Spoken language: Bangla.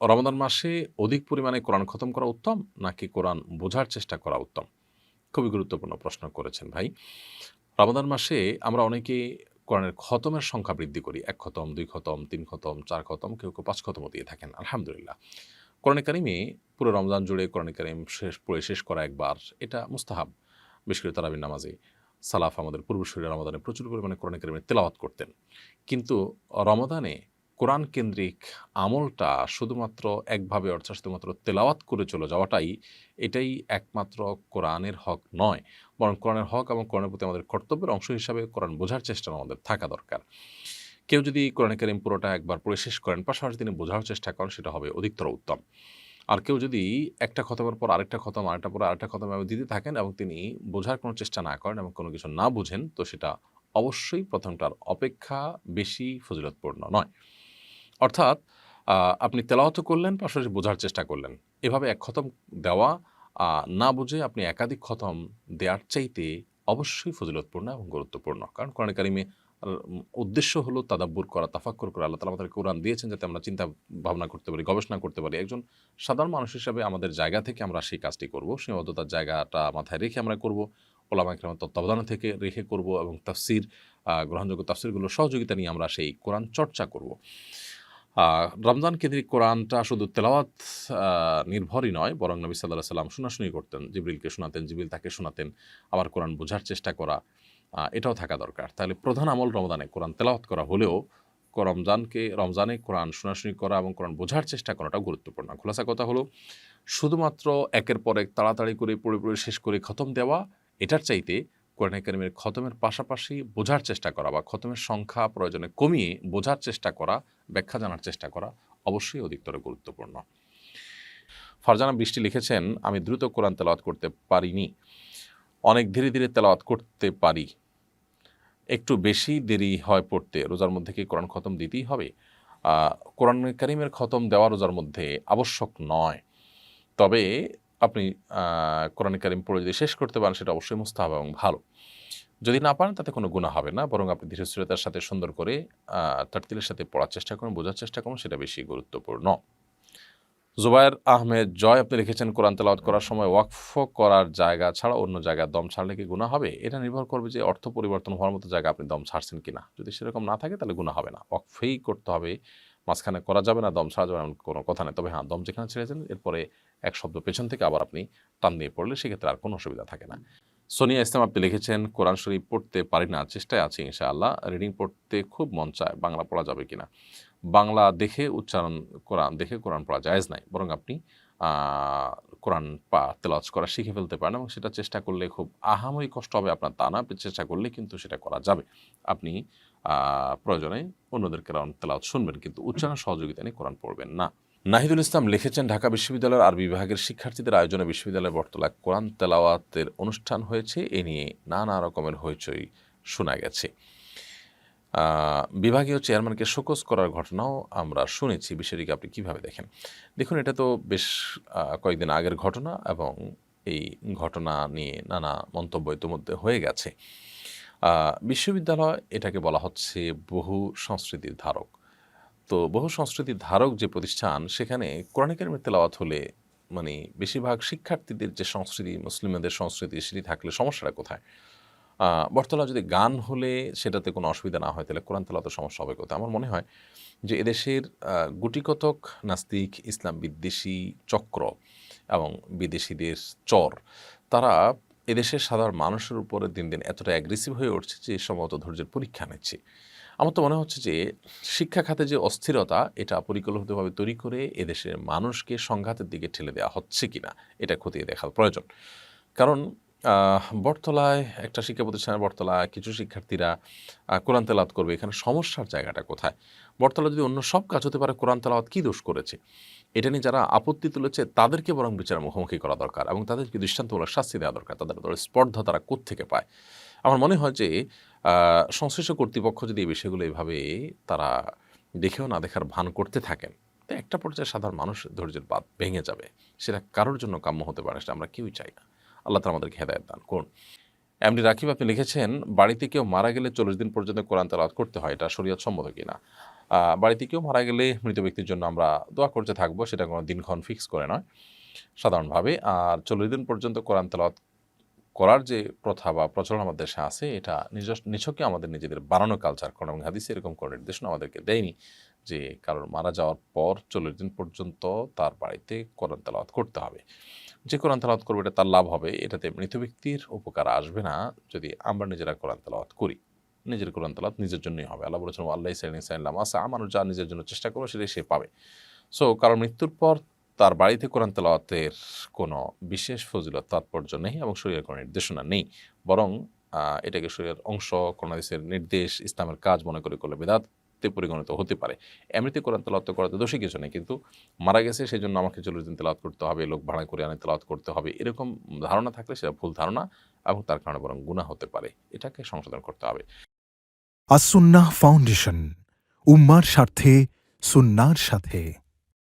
রমাদান মাসে অধিক পরিমাণে কোরআন খতম করা উত্তম নাকি কোরআন বোঝার চেষ্টা করা উত্তম? খুবই গুরুত্বপূর্ণ প্রশ্ন করেছেন ভাই। রমাদান মাসে আমরা অনেকেই কোরআনের খতমের সংখ্যা বৃদ্ধি করি। ১ খতম, ২ খতম, ৩ খতম, ৪ খতম, কেউ ৫ খতমও দিয়ে থাকেন। আলহামদুলিল্লাহ। কোরআনে কারিমে পুরো রমজান জুড়ে কোরআনে কারিম পড়ে শেষ করা একবার, এটা মুস্তাহাব। বিশেষ করে তারাবির নামাজে। সালাফ আমাদের পূর্বসূরীরা রমাদানে প্রচুর পরিমাণে কোরআনে কারিমের তেলাওয়াত করতেন। কিন্তু রমাদানে কোরআন কেন্দ্রিক আমলটা শুধুমাত্র একভাবে অর্থাৎ শুধুমাত্র তেলাওয়াত করে চলে যাওয়াটাই এটাই একমাত্র কোরআনের হক নয়। বরং কোরআনের হক এবং কোরআনের প্রতি আমাদের কর্তব্যের অংশ হিসাবে কোরআন বোঝার চেষ্টা আমাদের থাকা দরকার। কেউ যদি কোরআনে কারিম পুরোটা একবার পড়ে শেষ করেন, পাশাপাশি তিনি বোঝার চেষ্টা করেন, সেটা হবে অধিকতর উত্তম। আর কেউ যদি একটা খতমের পর আরেকটা খতম, আরেকটা পরে আরেকটা খতম এভাবে দিতে থাকেন এবং তিনি বোঝার কোনো চেষ্টা না করেন এবং কোনো কিছু না বুঝেন, তো সেটা অবশ্যই প্রথমটার অপেক্ষা বেশি ফজিলতপূর্ণ নয়। অর্থাৎ আপনি তেলাওয়াতও করলেন, পাশাপাশি বোঝার চেষ্টা করলেন। এভাবে এক খতম দেওয়া না বুঝে আপনি একাধিক খতম দেয়ার চাইতে অবশ্যই ফজিলতপূর্ণ এবং গুরুত্বপূর্ণ। কারণ কোরআনে কারিমে উদ্দেশ্য হলো তাদাব্বুর করা, তাফাক্কুর করা। আল্লাহ তাআলা আমাদেরকে কোরআন দিয়েছেন যাতে আমরা চিন্তা ভাবনা করতে পারি, গবেষণা করতে পারি। একজন সাধারণ মানুষ হিসাবে আমাদের জায়গা থেকে আমরা সেই কাজটি করব। সীমাবদ্ধতার জায়গাটা মাথায় রেখে আমরা করব। ওলামা ইকরামের তত্ত্বাবধানে থেকে রেখে করব এবং তাফসির গ্রহণযোগ্য তাফসিরগুলোর সহযোগিতা নিয়ে আমরা সেই কোরআন চর্চা করব। রমজান কেন্দ্রিক কোরআনটা শুধু তেলাওয়াত নির্ভরই নয়, বরং নবী সাল্লাল্লাহু আলাইহি সাল্লাম শোনাশুনি করতেন। জিবরিলকে শোনাতেন, জিবরিল তাকে শোনাতেন। আবার কোরআন বোঝার চেষ্টা করা, এটাও থাকা দরকার। তাহলে প্রধান আমল রমাদানে কোরআন তেলাওয়াত করা হলেও রমজানে কোরআন শোনাশুনি করা এবং কোরআন বোঝার চেষ্টা করাটাও গুরুত্বপূর্ণ। খোলাসা কথা হলো, শুধুমাত্র একের পর এক তাড়াতাড়ি করে পড়ে শেষ করে খতম দেওয়া, এটার চাইতে কোরআনে কারিমের খতমের পাশাপাশি বোঝার চেষ্টা করা বা খতমের সংখ্যা প্রয়োজনে কমিয়ে বোঝার চেষ্টা করা, ব্যাখ্যা জানার চেষ্টা করা অবশ্যই অধিকতর গুরুত্বপূর্ণ। ফারজানা বৃষ্টি লিখেছেন, আমি দ্রুত কোরআন তেলাওয়াত করতে পারিনি। অনেক ধীরে ধীরে তেলাওয়াত করতে পারি। একটু বেশি দেরি হয় পড়তে। রোজার মধ্যে কি কোরআন খতম দিতেই হবে? কোরআনে কারিমের খতম দেওয়া রোজার মধ্যে আবশ্যক নয়। তবে আপনি কোরআনে কারিম পড়ে যদি শেষ করতে পারেন, সেটা অবশ্যই মুস্তাহাব এবং ভালো। যদি না পারেন, তাতে কোনো গুনাহ হবে না। বরং আপনি ধীরস্থিরতার সাথে সুন্দর করে তারতিলের সাথে পড়ার চেষ্টা করুন, বোঝার চেষ্টা করুন, সেটা বেশি গুরুত্বপূর্ণ। জুবায়ের আহমেদ জয় আপনি লিখেছেন, কোরআন তেলাওয়াত করার সময় ওয়াকফ করার জায়গা ছাড়া অন্য জায়গায় দম ছাড়লে কি গুনাহ হবে? এটা নির্ভর করবে যে অর্থ পরিবর্তন হওয়ার মতো জায়গায় আপনি দম ছাড়ছেন কিনা। যদি সেরকম না থাকে তাহলে গুনাহ হবে না। ওয়াকফেই করতে হবে, মাঝখানে করা যাবে না, দম ছাড়া যাবে না এমন কোনো কথা নেই। তবে হ্যাঁ, দম যেখানে ছেড়েছেন এরপরে এক শব্দ পেছন থেকে আবার আপনি টান দিয়ে পড়লে সেক্ষেত্রে আর কোনো অসুবিধা থাকে না। সোনিয়া ইসলাম আপনি লিখেছেন, কোরআন শরীফ পড়তে পারি না, চেষ্টায় আছি ইনশাআল্লাহ। রিডিং পড়তে খুব মন চায়, বাংলা পড়া যাবে কিনা? বাংলা দেখে কোরআন দেখে কোরআন পড়া জায়েজ নাই। বরং আপনি আ কোরআন তেলাওয়াত করা শিখে ফেলতে পারেন এবং সেটা চেষ্টা করলে খুব আহামরি কষ্ট হবে আপনার তা না। আপনি চেষ্টা করলে কিন্তু সেটা করা যাবে। আপনি আ প্রয়োজনে অন্যদের কোরআন তেলাওয়াত শুনবেন, কিন্তু উচ্চারণ সহযোগিতা নিয়ে কোরআন পড়বেন না। নাহিদুল ইসলাম লিখেছেন, ঢাকা বিশ্ববিদ্যালয়ের আরবি বিভাগের শিক্ষার্থীদের আয়োজনে বিশ্ববিদ্যালয়ের বটতলায় কোরআন তেলাওয়াতের অনুষ্ঠান হয়েছে। এ নিয়ে নানা রকমের হইচই শোনা গেছে। বিভাগীয় চেয়ারম্যানকে শোকজ করার ঘটনাও আমরা শুনেছি। বিষয়টিকে আপনি কীভাবে দেখেন? দেখুন, এটা তো বেশ কয়েকদিন আগের ঘটনা এবং এই ঘটনা নিয়ে নানা মন্তব্য ইতিমধ্যে হয়ে গেছে। বিশ্ববিদ্যালয় এটাকে বলা হচ্ছে বহু সংস্কৃতির ধারক। তো বহু সংস্কৃতির ধারক যে প্রতিষ্ঠান, সেখানে কোরআন কারিমের তেলাওয়াত হলে মানে বেশিরভাগ শিক্ষার্থীদের যে সংস্কৃতি, মুসলিমদের সংস্কৃতি, সেটি থাকলে সমস্যাটা কোথায়? বটতলা যদি গান হলে সেটাতে কোনো অসুবিধা না হয়, তাহলে কোরআন তেলাওয়াতের সমস্যা হবে কোথায়? আমার মনে হয় যে এদেশের গুটিকতক নাস্তিক, ইসলাম বিদ্বেষী চক্র এবং বিদেশিদের চর, তারা এদেশের সাধারণ মানুষের উপরে দিন দিন এতটা অ্যাগ্রেসিভ হয়ে উঠছে যে সম্ভবত ধৈর্যের পরীক্ষা নিচ্ছে। আমার তো মনে হচ্ছে যে শিক্ষা খাতে যে অস্থিরতা, এটা পরিকল্পিতভাবে তৈরি করে এদেশের মানুষকে সংঘাতের দিকে ঠেলে দেওয়া হচ্ছে কিনা, এটা খতিয়ে দেখার প্রয়োজন। কারণ বটতলায় একটা শিক্ষা প্রতিষ্ঠানের বটতলায় কিছু শিক্ষার্থীরা কোরআন তেলাওয়াত করবে, এখানে সমস্যার জায়গাটা কোথায়? বটতলা যদি অন্য সব কাজ হতে পারে, কোরআন তেলাওয়াত কী দোষ করেছে? এটা নিয়ে যারা আপত্তি তুলেছে তাদেরকে বরং বিচারের মুখোমুখি করা দরকার এবং তাদেরকে দৃষ্টান্তমূলক শাস্তি দেওয়া দরকার। তাদের স্পর্ধা তারা কোত্থেকে পায়? আমার মনে হয় যে সংশ্লিষ্ট কর্তৃপক্ষ যদি এই বিষয়গুলো এভাবে তারা দেখেও না দেখার ভান করতে থাকেন, তো একটা পর্যায়ে সাধারণ মানুষ ধৈর্যের বাঁধ ভেঙে যাবে। সেটা কারোর জন্য কাম্য হতে পারে, সেটা আমরা কেউই চাই না। আল্লাহ তাআলা আমাদেরকে হেদায়েত দান করুন। এমডি রাকিব আপনি লিখেছেন, বাড়িতে কেউ মারা গেলে 40 দিন পর্যন্ত কোরআন তেলাওয়াত করতে হয়, এটা শরীয়ত সম্মত কিনা? বাড়িতে কেউ মারা গেলে মৃত ব্যক্তির জন্য আমরা দোয়া করতে থাকবো, সেটা কোনো দিনক্ষণ ফিক্স করে নয় সাধারণভাবে। আর 40 দিন পর্যন্ত কোরআন তেলাওয়াত করার যে প্রথা বা প্রচলন আমাদের দেশে আছে, এটা নিছকই আমাদের নিজেদের বানানো কালচার। কোরআন এবং হাদিসে এরকম কোনো নির্দেশনা আমাদেরকে দেয়নি যে কারোর মারা যাওয়ার পর 40 দিন পর্যন্ত তার বাড়িতে কোরআন তেলাওয়াত করতে হবে। যে কোরআন তেলাওয়াত করবে এটা তার লাভ হবে, এটাতে মৃত ব্যক্তির উপকার আসবে না যদি আমরা নিজেরা কোরআন তেলাওয়াত করি। নিজের কোরআন তেলাওয়াত নিজের জন্যই হবে। আল্লাহ বলেছেন, আল্লাহ ইসলাম আসা মানুষ যা নিজের জন্য চেষ্টা করবে সেটাই সে পাবে। সো কারণ মৃত্যুর পর তার বাড়িতে কোরআন তেলাওয়াতের কোনো বিশেষ ফজিলত তাৎপর্য নেই এবং শরীরের কোনো নির্দেশনা নেই, বরং এটাকে শরীরের অংশ, কোরআন হাদিসের নির্দেশ, ইসলামের কাজ মনে করে করলে বেদাতে পরিগণিত হতে পারে। এমনিতে কোরআন তেলাওয়াত করাতে দোষী কিছু নেই, কিন্তু মারা গেছে সেই জন্য আমাকে 40 দিন তেলাওয়াত করতে হবে, লোক ভাড়া করে আনে তেলাওয়াত করতে হবে, এরকম ধারণা থাকলে সেটা ভুল ধারণা এবং তার কারণে বরং গুনাহ হতে পারে। এটাকে সংশোধন করতে হবে। আসুন্নাহ ফাউন্ডেশন, উম্মার স্বার্থে সুন্নাহর সাথে।